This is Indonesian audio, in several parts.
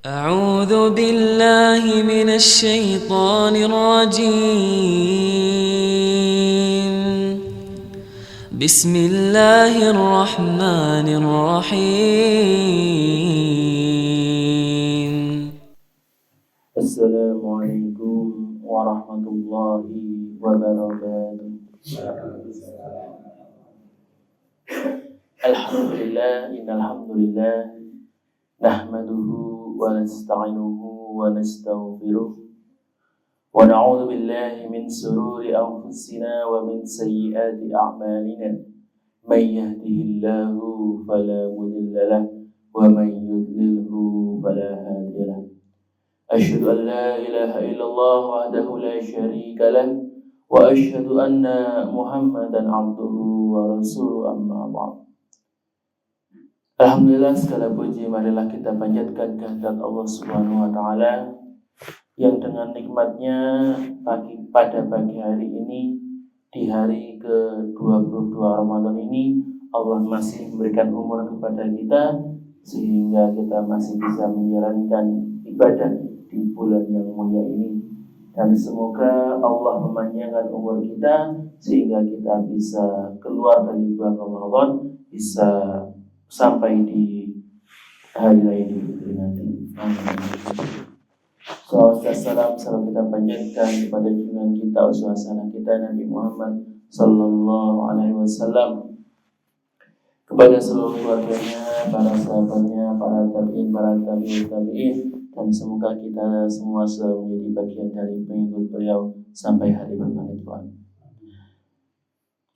أعوذ بالله من الشيطان الرجيم بسم الله الرحمن الرحيم السلام عليكم ورحمة الله وبركاته. Alhamdulillah, innalhamdulillah nahmaduhu wa nasta'inuhu wa nastaghfiruh wa na'udzu billahi min sururi anfusina wa min sayyiati a'malina. May yahdihillahu fala mudilla lahu wa may yudlilhu fala hadiya lahu. أشهد أن لا إله إلا الله وحده لا شريك له وأشهد أن محمدا عبده ورسوله أما بعد. Alhamdulillah, segala puji marilah kita panjatkan kehadirat Allah Subhanahu wa taala yang dengan nikmatnya pada pagi hari ini, di hari ke-22 Ramadan ini, Allah masih memberikan umur kepada kita sehingga kita masih bisa menjalankan ibadah di bulan yang mulia ini. Dan semoga Allah memanjangkan umur kita sehingga kita bisa keluar dari bulan Ramadan, bisa sampai di hari raya Idul Fitri nanti. Salam kita panjatkan kepada junjungan kita, uswah kita Nabi Muhammad sallallahu alaihi wasallam, kepada seluruh keluarganya, para sahabatnya, para tabi'in, dan semoga kita semua selalu menjadi bagian dari pengikut beliau sampai hari berganti kelak.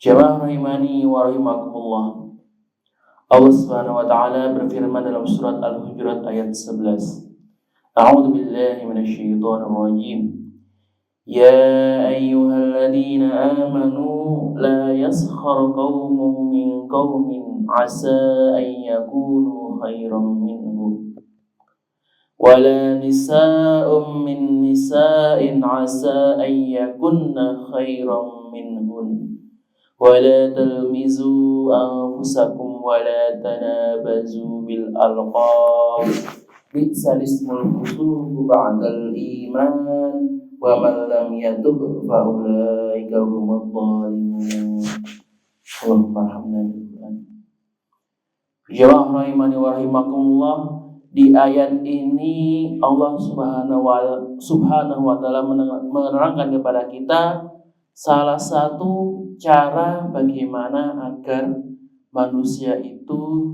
Jamaah rahimani wa rahimakumullah. Allah Subhanahu wa taala berfirman dalam surat Al-Hujurat ayat 11. A'udzu billahi minasyaitonir rajim. Ya ayyuhalladzina amanu la yaskhar qaumun min qaumin 'asa an yakunu khairan minhum wala nisa'un min nisa'in 'asa an yakunna khairan minhun wala talmizu anfusakum wala tanabazu bil alqab bi'sal ismul fusuq ba'dal iman wa man lam yatub fa ulaika humudz dhalimun. Allahumma arhamna bil Qur'an. Jamaah rahimani wa rahimakumullah, di ayat ini Allah Subhanahu wa taala menerangkan kepada kita salah satu cara bagaimana agar manusia itu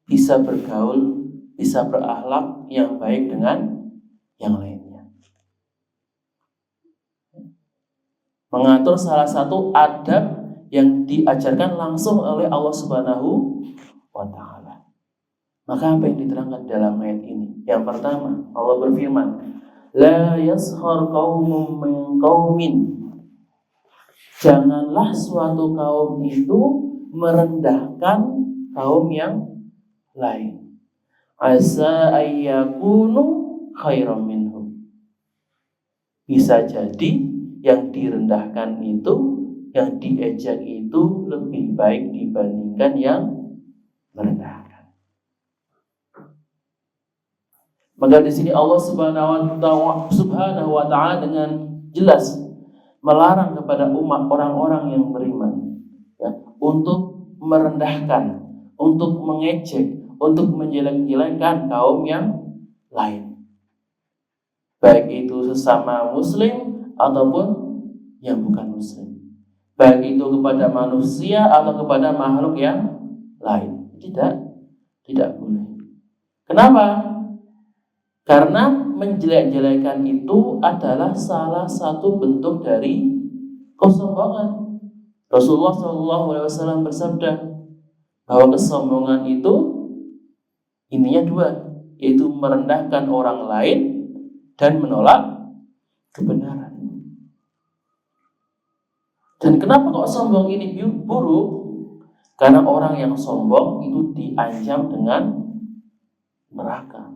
bisa bergaul, bisa berakhlak yang baik dengan yang lainnya. Mengatur salah satu adab yang diajarkan langsung oleh Allah Subhanahu wa taala. Maka apa yang diterangkan dalam ayat ini? Yang pertama, Allah berfirman, la yaskhar qaumun min qaumin. Janganlah suatu kaum itu merendahkan kaum yang lain. Asa ayyakunu khairan minhum. Bisa jadi yang direndahkan itu, yang diejek itu lebih baik dibandingkan yang merendahkan. Maka di sini Allah Subhanahu wa taala dengan jelas melarang kepada umat orang-orang yang beriman, ya, untuk merendahkan, untuk mengejek, untuk menjelek-jelekkan kaum yang lain, baik itu sesama muslim ataupun yang bukan muslim, baik itu kepada manusia atau kepada makhluk yang lain. Tidak boleh. Kenapa? Karena menjelek-jelekan itu adalah salah satu bentuk dari kesombongan. Rasulullah SAW bersabda bahwa kesombongan itu intinya dua, yaitu merendahkan orang lain dan menolak kebenaran. Dan kenapa kok sombong ini buruk? Karena orang yang sombong itu diancam dengan neraka.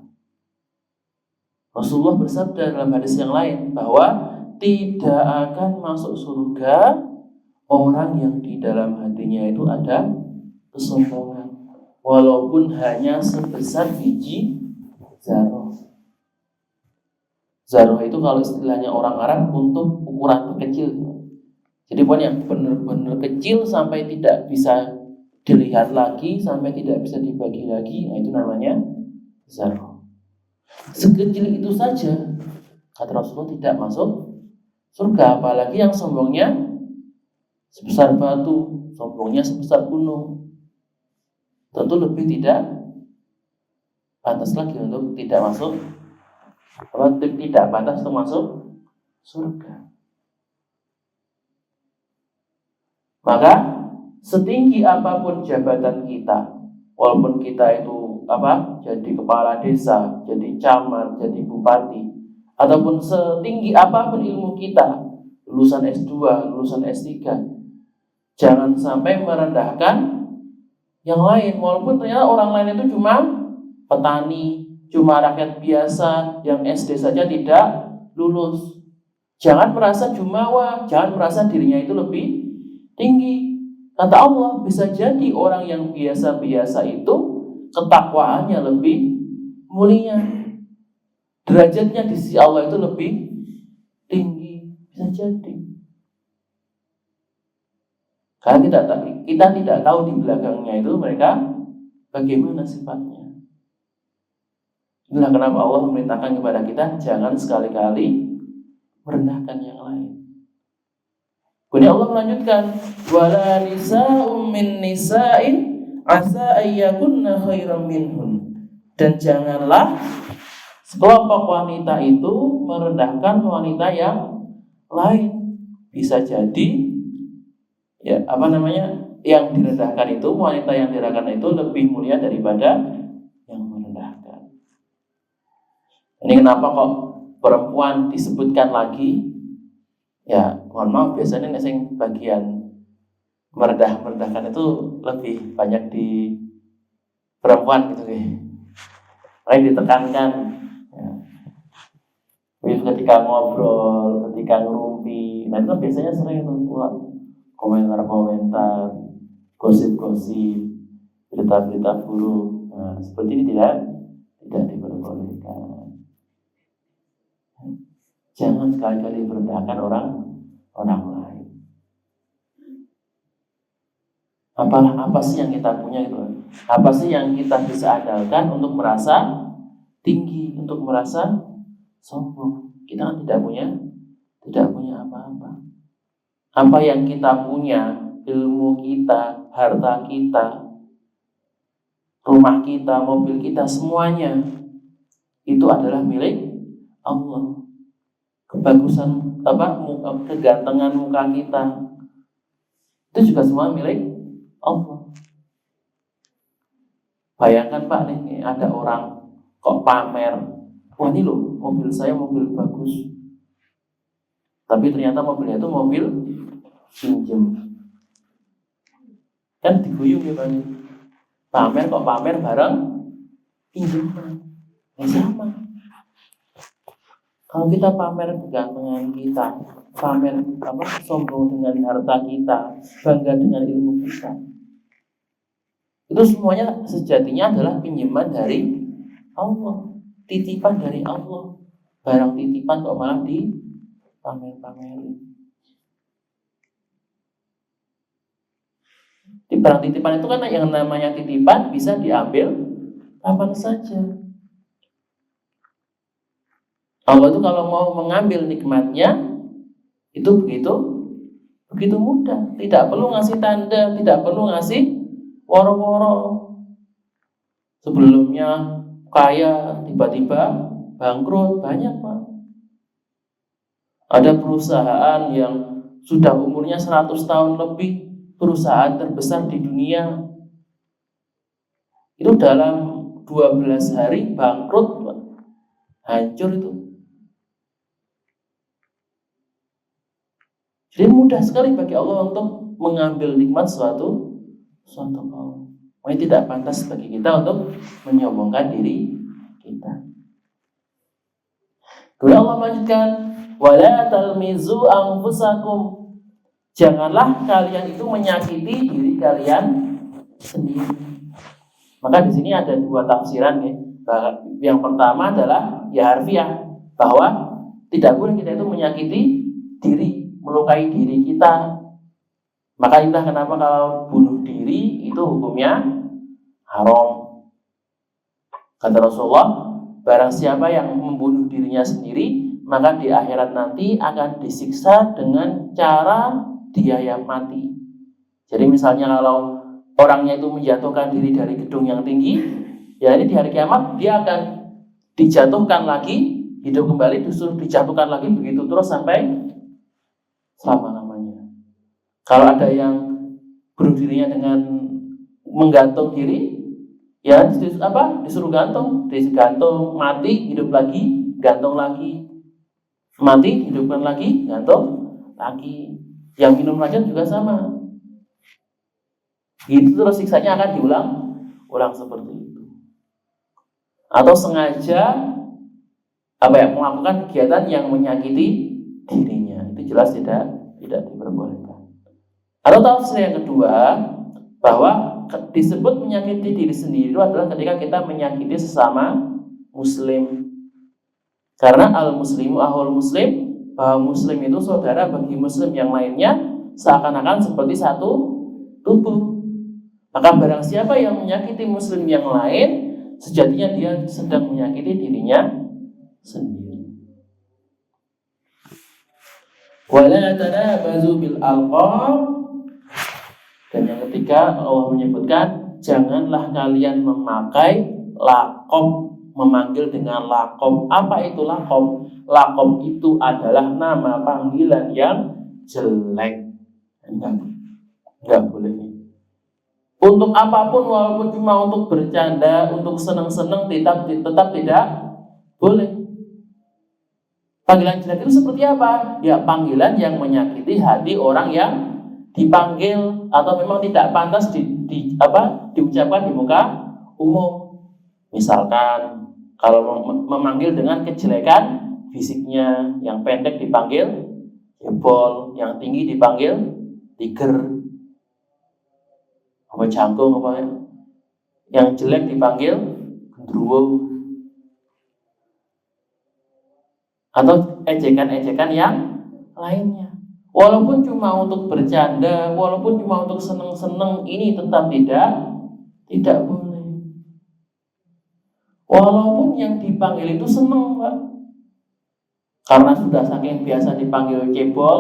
Rasulullah bersabda dalam hadis yang lain bahwa tidak akan masuk surga orang yang di dalam hatinya itu ada kesombongan, walaupun hanya sebesar biji zarah. Zarah itu kalau istilahnya orang Arab untuk ukuran terkecil. Jadi pohon yang benar-benar kecil sampai tidak bisa dilihat lagi, sampai tidak bisa dibagi lagi, nah itu namanya zarah. Sekecil itu saja, kata Rasulullah, tidak masuk surga. Apalagi yang sombongnya sebesar batu, sombongnya sebesar gunung, tentu lebih tidak pantas lagi untuk tidak masuk, tidak pantas untuk masuk surga. Maka setinggi apapun jabatan kita, walaupun kita itu jadi kepala desa, jadi camat, jadi bupati, ataupun setinggi apapun ilmu kita, lulusan S2, lulusan S3, jangan sampai merendahkan yang lain. Walaupun ternyata orang lain itu cuma petani, cuma rakyat biasa yang SD saja tidak lulus. Jangan merasa jumawa, jangan merasa dirinya itu lebih tinggi. Kata Allah, bisa jadi orang yang biasa-biasa itu ketakwaannya lebih mulia, derajatnya di sisi Allah itu lebih tinggi. Bisa jadi, karena kita tidak tahu di belakangnya itu mereka bagaimana sifatnya. Inilah kenapa Allah memerintahkan kepada kita jangan sekali-kali merendahkan yang lain. Kemudian Allah melanjutkan, wala nisa'um min nisa'in asa ayyakunna khairam minhun. Dan janganlah sekelompok wanita itu merendahkan wanita yang lain. Bisa jadi yang direndahkan itu, wanita yang direndahkan itu lebih mulia daripada yang merendahkan. Ini kenapa kok perempuan disebutkan lagi? Ya, mohon maaf, biasanya yang bagian merendahkan itu lebih banyak di perempuan gitu ya. Lain ditekankan ya. Ketika ngobrol, ketika ngerumpi, nah itu biasanya sering itu komentar-komentar, gosip-gosip, berita-berita buruk. Nah, seperti ini tidak diperbolehkan. Jangan sekali-kali merendahkan orang lain. Apa sih yang kita punya itu? Apa sih yang kita bisa andalkan untuk merasa tinggi, untuk merasa sombong? Kita kan tidak punya apa-apa. Apa yang kita punya, ilmu kita, harta kita, rumah kita, mobil kita, semuanya itu adalah milik Allah. Kebagusan kegantengan muka kita itu juga semua milik Allah. Bayangkan Pak, nih ada orang kok pamer, wah ini loh mobil saya mobil bagus, tapi ternyata mobilnya itu mobil pinjem. Kan diguyung ya Pak, pamer kok pamer bareng pinjaman. Sama. Kalau kita pamer kegantengan kita, pamer sombong dengan harta kita, bangga dengan ilmu kita, itu semuanya sejatinya adalah pinjaman dari Allah, titipan dari Allah. Barang titipan kok malah dipamer-pamerin. Di barang titipan itu kan yang namanya titipan bisa diambil kapan saja. Allah itu kalau mau mengambil nikmatnya itu begitu mudah. Tidak perlu ngasih tanda, tidak perlu ngasih woro-woro. Sebelumnya kaya, tiba-tiba bangkrut, banyak Pak. Ada perusahaan yang sudah umurnya 100 tahun lebih, perusahaan terbesar di dunia, itu dalam 12 hari bangkrut Pak. Hancur itu. Jadi mudah sekali bagi Allah untuk mengambil nikmat suatu kaum. Ini tidak pantas bagi kita untuk menyombongkan diri kita. Kemudian Allah melanjutkan, wala talmizu anfusakum. Janganlah kalian itu menyakiti diri kalian sendiri. Maka di sini ada dua tafsiran ya. Yang pertama adalah ya harfiah, bahwa Tidak boleh kita itu menyakiti diri, melukai diri kita. Maka itulah kenapa kalau bunuh diri itu hukumnya haram. Kata Rasulullah, barang siapa yang membunuh dirinya sendiri, maka di akhirat nanti akan disiksa dengan cara dia yang mati. Jadi misalnya kalau orangnya itu menjatuhkan diri dari gedung yang tinggi, ya ini di hari kiamat dia akan dijatuhkan lagi, hidup kembali, disuruh dijatuhkan lagi, begitu terus sampai selama-lamanya. Kalau ada yang bunuh dirinya dengan menggantung diri, ya disuruh gantung, mati, hidup lagi, gantung lagi, mati, hidupkan lagi, gantung lagi. Yang minum racun juga sama. Itu terus siksanya akan diulang seperti itu. Atau sengaja melakukan kegiatan yang menyakiti dirinya, itu jelas tidak diperbolehkan. Atau tafsir yang kedua, bahwa disebut menyakiti diri sendiri itu adalah ketika kita menyakiti sesama muslim. Karena al-muslimu ahul muslim, bahwa muslim itu saudara bagi muslim yang lainnya, seakan-akan seperti satu tubuh. Maka barang siapa yang menyakiti muslim yang lain, sejatinya dia sedang menyakiti dirinya sendiri. Wala tanabazu bil alqab. Dan yang ketiga, Allah menyebutkan, janganlah kalian memakai laqab, memanggil dengan laqab. Apa itu laqab? Laqab itu adalah nama panggilan yang jelek. Enggak boleh. Untuk apapun, walaupun cuma untuk bercanda, untuk senang-senang, tetap tidak boleh. Panggilan jelek itu seperti apa? Ya, panggilan yang menyakiti hati orang yang dipanggil, atau memang tidak pantas diucapkan di muka umum. Misalkan kalau memanggil dengan kejelekan fisiknya, yang pendek dipanggil jebol, yang tinggi dipanggil tiger, jangkung, yang jelek dipanggil gendruwo, atau ejekan-ejekan yang lainnya. Walaupun cuma untuk bercanda, walaupun cuma untuk seneng-seneng, ini tetap tidak boleh. Walaupun yang dipanggil itu seneng, Pak, karena sudah saking biasa dipanggil cebol,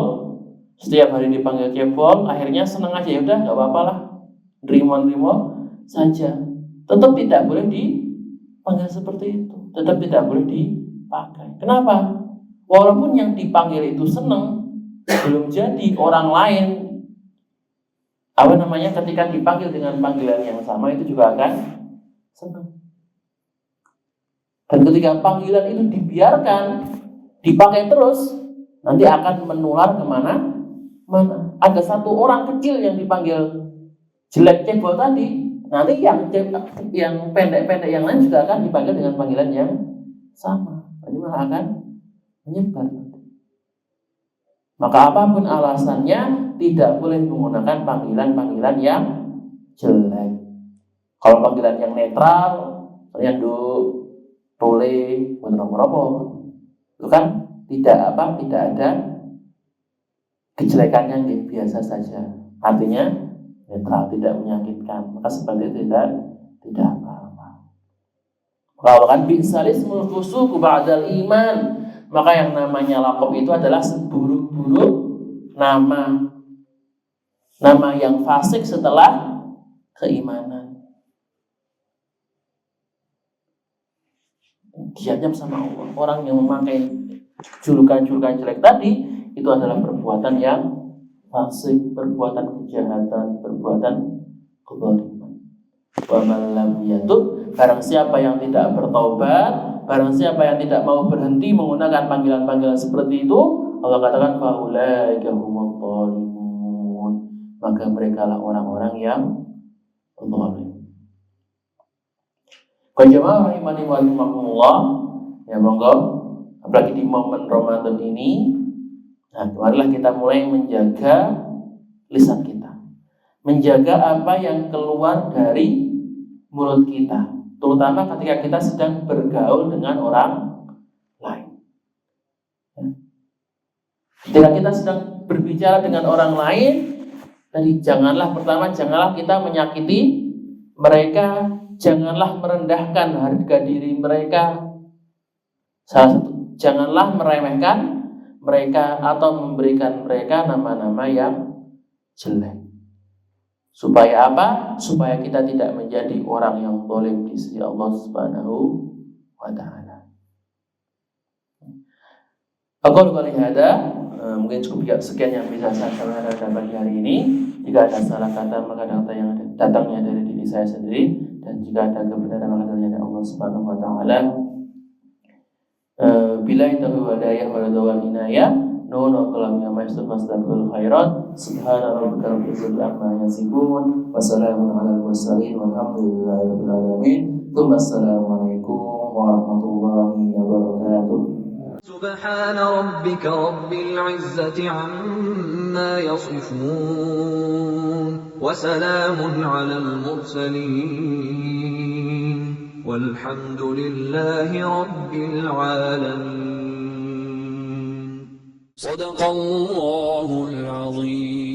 setiap hari dipanggil cebol, akhirnya seneng aja, ya udah nggak apa-apa lah, nerimo saja. Tetap tidak boleh dipanggil seperti itu, tetap tidak boleh dipakai. Kenapa? Walaupun yang dipanggil itu seneng, belum jadi orang lain ketika dipanggil dengan panggilan yang sama itu juga akan senang. Dan ketika panggilan itu dibiarkan dipakai terus, nanti akan menular kemana. Ada satu orang kecil yang dipanggil jelek cebol tadi, nanti yang pendek-pendek yang lain juga akan dipanggil dengan panggilan yang sama. Ini malah akan menyebar. Maka apapun alasannya, tidak boleh menggunakan panggilan-panggilan yang jelek. Kalau panggilan yang netral, yang boleh meropo, itu kan tidak ada kejelekannya, yang biasa saja. Artinya netral, tidak menyakitkan. Maka seperti itu tidak apa-apa. Kalau kan bi'salismul fusuq ba'dal iman, maka yang namanya laqab itu adalah seburuk-buruk nama yang fasik setelah keimanan. Diancam sama Allah. Orang yang memakai julukan-julukan jelek tadi, itu adalah perbuatan yang fasik, perbuatan kejahatan, perbuatan kezaliman. Wa man lam yatub, barang siapa yang tidak bertaubat, barang siapa yang tidak mau berhenti menggunakan panggilan-panggilan seperti itu, Allah katakan faulaika humul zalimun, maka mereka lah orang-orang yang zalim. Jemaah rahimani wa rahimakumullah, ya monggo, apalagi di momen Ramadan ini, nah marilah kita mulai menjaga lisan kita, menjaga apa yang keluar dari mulut kita, terutama ketika kita sedang bergaul dengan orang lain. Ketika kita sedang berbicara dengan orang lain, tadi janganlah kita menyakiti mereka, janganlah merendahkan harga diri mereka. Salah satu, janganlah meremehkan mereka atau memberikan mereka nama-nama yang jelek. Supaya apa? Supaya kita tidak menjadi orang yang zalim di sisi Allah Subhanahu wa taala. Aku kali hada, mungkin cukup sekian yang bisa saya sampaikan pagi hari ini. Jika ada salah kata maka datangnya dari diri saya sendiri, dan jika ada kebenaran maka datangnya dari Allah Subhanahu wa taala. Bila itu hidayah wa ridwan inayah. Nun wa qalam ya maistur fastabul khairat. Subhana rabbika rabbil izzati amma yasifun wa salamun alal mursalin walhamdulillahi rabbil alamin. Assalamualaikum warahmatullahi wabarakatuh. سبحان ربك رب العزة عما يصفون وسلام على المرسلين والحمد لله رب العالمين صدق الله العظيم.